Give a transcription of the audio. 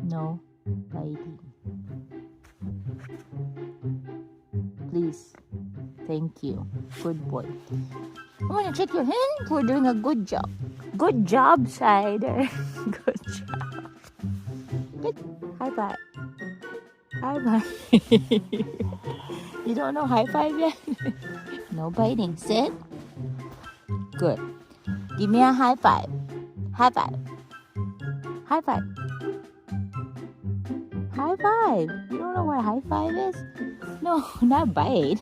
No biting. Please. Thank you. Good boy. I want to check your hand. We're doing a good job. Good job, Cider. Good job. Good. High five. High five. You don't know high five yet? No biting. Sit. Good. Give me a high five. High five. High five. High five. You don't know what high five is? No, not bite.